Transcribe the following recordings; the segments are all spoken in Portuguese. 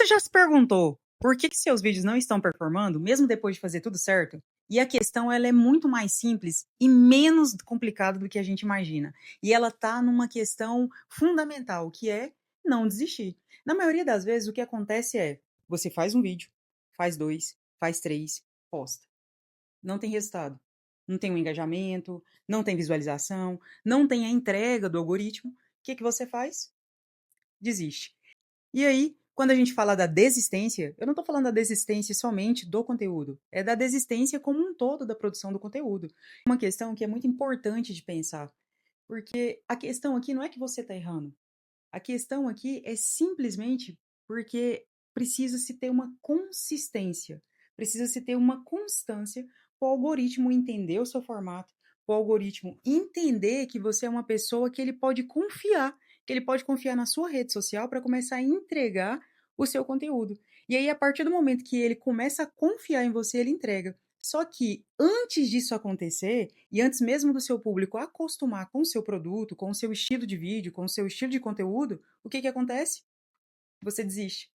Você já se perguntou por que seus vídeos não estão performando, mesmo depois de fazer tudo certo? E a questão ela é muito mais simples e menos complicada do que a gente imagina. E ela tá numa questão fundamental, que é não desistir. Na maioria das vezes, o que acontece é, você faz um vídeo, faz dois, faz três, posta. Não tem resultado. Não tem um engajamento, não tem visualização, não tem a entrega do algoritmo. O que você faz? Desiste. E aí, quando a gente fala da desistência, eu não estou falando da desistência somente do conteúdo, é da desistência como um todo da produção do conteúdo. Uma questão que é muito importante de pensar, porque a questão aqui não é que você está errando, a questão aqui é simplesmente porque precisa se ter uma consistência, precisa se ter uma constância para o algoritmo entender o seu formato, para o algoritmo entender que você é uma pessoa que ele pode confiar, que ele pode confiar na sua rede social para começar a entregar o seu conteúdo. E aí, a partir do momento que ele começa a confiar em você, ele entrega. Só que antes disso acontecer, e antes mesmo do seu público acostumar com o seu produto, com o seu estilo de vídeo, com o seu estilo de conteúdo, o que acontece? Você desiste.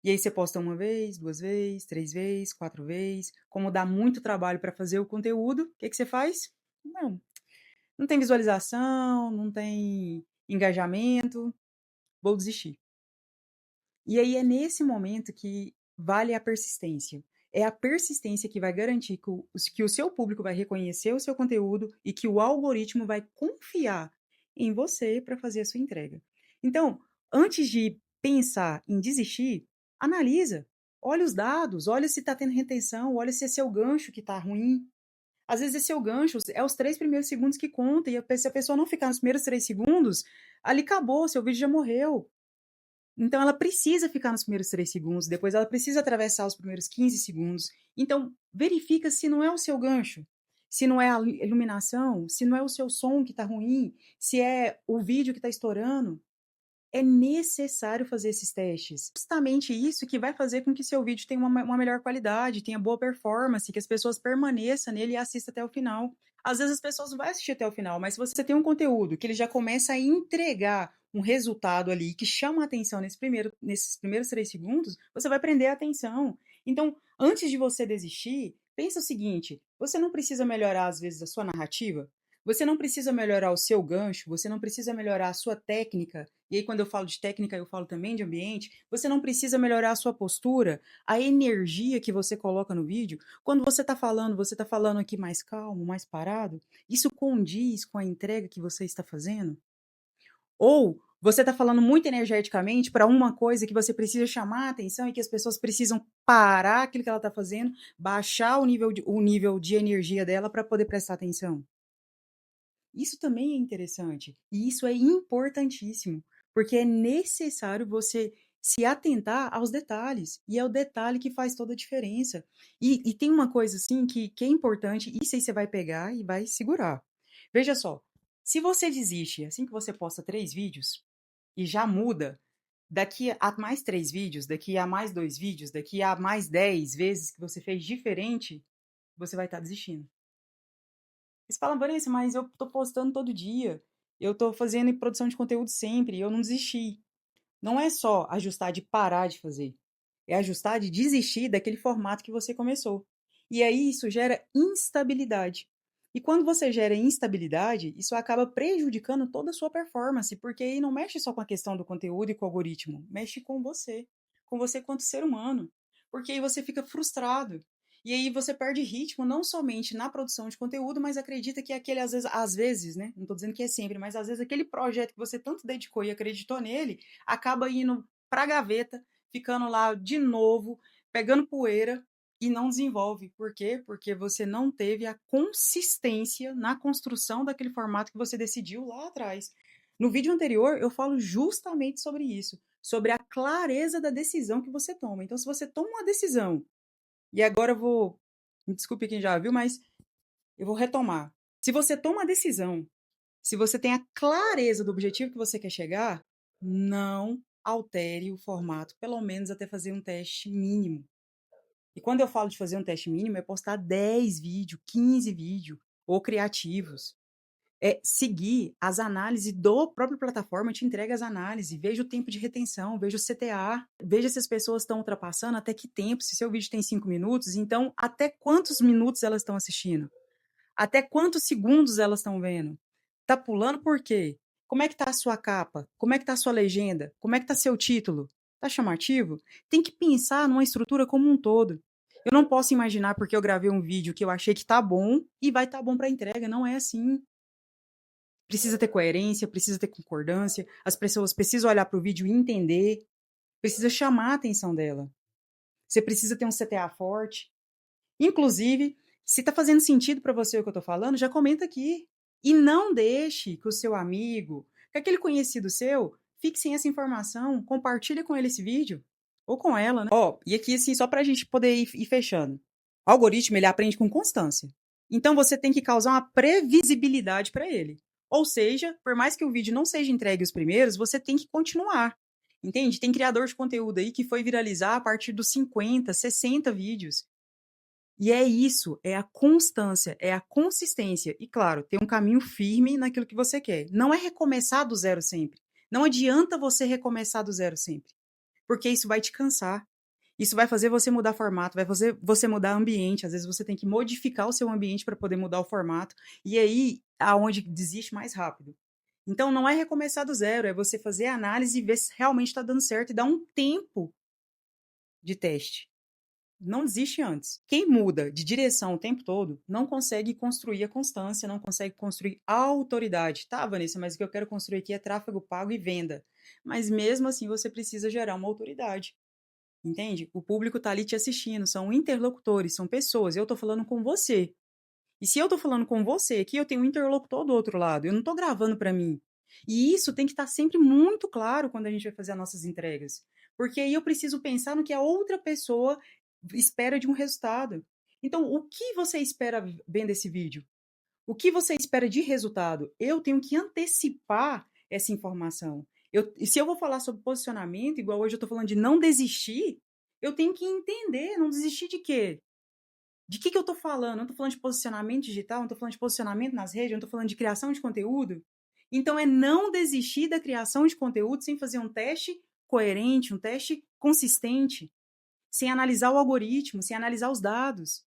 E aí você posta uma vez, duas vezes, três vezes, quatro vezes. Como dá muito trabalho para fazer o conteúdo, o que você faz? Não tem visualização, não tem engajamento, vou desistir. E aí é nesse momento que vale a persistência. É a persistência que vai garantir que o seu público vai reconhecer o seu conteúdo e que o algoritmo vai confiar em você para fazer a sua entrega. Então, antes de pensar em desistir, analisa, olha os dados, olha se está tendo retenção, olha se é seu gancho que está ruim. Às vezes esse seu gancho é os 3 primeiros segundos que conta, e se a pessoa não ficar nos primeiros 3 segundos, ali acabou, seu vídeo já morreu. Então, ela precisa ficar nos primeiros 3 segundos, depois ela precisa atravessar os primeiros 15 segundos. Então, verifica se não é o seu gancho, se não é a iluminação, se não é o seu som que está ruim, se é o vídeo que está estourando. É necessário fazer esses testes. Justamente isso que vai fazer com que seu vídeo tenha uma melhor qualidade, tenha boa performance, que as pessoas permaneçam nele e assistam até o final. Às vezes as pessoas não vão assistir até o final, mas se você tem um conteúdo que ele já começa a entregar um resultado ali que chama a atenção nesses primeiros 3 segundos, você vai prender a atenção. Então, antes de você desistir, pensa o seguinte: você não precisa melhorar, às vezes, a sua narrativa, você não precisa melhorar o seu gancho, você não precisa melhorar a sua técnica, e aí quando eu falo de técnica, eu falo também de ambiente, você não precisa melhorar a sua postura, a energia que você coloca no vídeo. Quando você está falando aqui mais calmo, mais parado, isso condiz com a entrega que você está fazendo? Ou você está falando muito energeticamente para uma coisa que você precisa chamar a atenção e que as pessoas precisam parar aquilo que ela está fazendo, baixar o nível de energia dela para poder prestar atenção? Isso também é interessante e isso é importantíssimo, porque é necessário você se atentar aos detalhes, e é o detalhe que faz toda a diferença. E tem uma coisa assim que é importante, isso aí você vai pegar e vai segurar. Veja só, se você desiste assim que você posta 3 vídeos e já muda, daqui a mais 3 vídeos, daqui a mais 2 vídeos, daqui a mais 10 vezes que você fez diferente, você vai estar desistindo. Eles falam: Vanessa, mas eu tô postando todo dia, eu tô fazendo produção de conteúdo sempre, e eu não desisti. Não é só ajustar de parar de fazer, é ajustar de desistir daquele formato que você começou. E aí isso gera instabilidade. E quando você gera instabilidade, isso acaba prejudicando toda a sua performance, porque aí não mexe só com a questão do conteúdo e com o algoritmo, mexe com você quanto ser humano. Porque aí você fica frustrado. E aí você perde ritmo não somente na produção de conteúdo, mas acredita que aquele, às vezes, né? Não estou dizendo que é sempre, mas às vezes aquele projeto que você tanto dedicou e acreditou nele, acaba indo para a gaveta, ficando lá de novo, pegando poeira e não desenvolve. Por quê? Porque você não teve a consistência na construção daquele formato que você decidiu lá atrás. No vídeo anterior, eu falo justamente sobre isso, sobre a clareza da decisão que você toma. Então, se você toma uma decisão, e agora eu vou, me desculpe quem já viu, mas eu vou retomar. Se você toma uma decisão, se você tem a clareza do objetivo que você quer chegar, não altere o formato, pelo menos até fazer um teste mínimo. E quando eu falo de fazer um teste mínimo, é postar 10 vídeos, 15 vídeos, ou criativos. seguir as análises do próprio plataforma te entrega as análises, veja o tempo de retenção, veja o CTA, veja se as pessoas estão ultrapassando, até que tempo, se seu vídeo tem 5 minutos, então até quantos minutos elas estão assistindo? Até quantos segundos elas estão vendo? Tá pulando por quê? Como é que tá a sua capa? Como é que tá a sua legenda? Como é que tá seu título? Tá chamativo? Tem que pensar numa estrutura como um todo. Eu não posso imaginar porque eu gravei um vídeo que eu achei que tá bom e vai tá bom para entrega. Não é assim. Precisa ter coerência, precisa ter concordância, as pessoas precisam olhar para o vídeo e entender, precisa chamar a atenção dela. Você precisa ter um CTA forte. Inclusive, se está fazendo sentido para você o que eu estou falando, já comenta aqui. E não deixe que o seu amigo, que aquele conhecido seu, fique sem essa informação, compartilha com ele esse vídeo. Ou com ela, né? Ó, e aqui assim, só para a gente poder ir fechando. O algoritmo, ele aprende com constância. Então, você tem que causar uma previsibilidade para ele. Ou seja, por mais que o vídeo não seja entregue os primeiros, você tem que continuar. Entende? Tem criador de conteúdo aí que foi viralizar a partir dos 50, 60 vídeos. E é isso, é a constância, é a consistência. E claro, ter um caminho firme naquilo que você quer. Não é recomeçar do zero sempre. Não adianta você recomeçar do zero sempre. Porque isso vai te cansar. Isso vai fazer você mudar formato, vai fazer você mudar ambiente. Às vezes você tem que modificar o seu ambiente para poder mudar o formato. E aí, aonde desiste mais rápido. Então, não é recomeçar do zero, é você fazer a análise e ver se realmente está dando certo e dar um tempo de teste. Não desiste antes. Quem muda de direção o tempo todo não consegue construir a constância, não consegue construir a autoridade. Tá, Vanessa, mas o que eu quero construir aqui é tráfego pago e venda. Mas mesmo assim você precisa gerar uma autoridade. Entende? O público tá ali te assistindo, são interlocutores, são pessoas. Eu tô falando com você. E se eu tô falando com você aqui, eu tenho um interlocutor do outro lado. Eu não tô gravando para mim. E isso tem que estar sempre muito claro quando a gente vai fazer as nossas entregas. Porque aí eu preciso pensar no que a outra pessoa espera de um resultado. Então, o que você espera vendo esse vídeo? O que você espera de resultado? Eu tenho que antecipar essa informação. E se eu vou falar sobre posicionamento, igual hoje eu estou falando de não desistir, eu tenho que entender, não desistir de quê? De que eu estou falando? Eu não estou falando de posicionamento digital, não estou falando de posicionamento nas redes, eu não estou falando de criação de conteúdo. Então, é não desistir da criação de conteúdo sem fazer um teste coerente, um teste consistente, sem analisar o algoritmo, sem analisar os dados.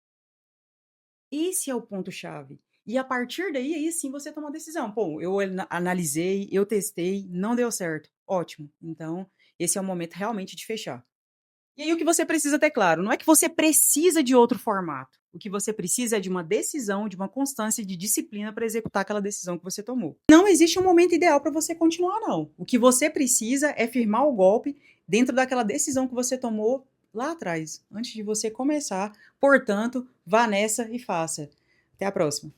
Esse é o ponto-chave. E a partir daí, aí sim você toma uma decisão. Pô, eu analisei, eu testei, não deu certo. Ótimo. Então, esse é o momento realmente de fechar. E aí o que você precisa ter claro, não é que você precisa de outro formato. O que você precisa é de uma decisão, de uma constância, de disciplina para executar aquela decisão que você tomou. Não existe um momento ideal para você continuar, não. O que você precisa é firmar o golpe dentro daquela decisão que você tomou lá atrás, antes de você começar. Portanto, vá nessa e faça. Até a próxima.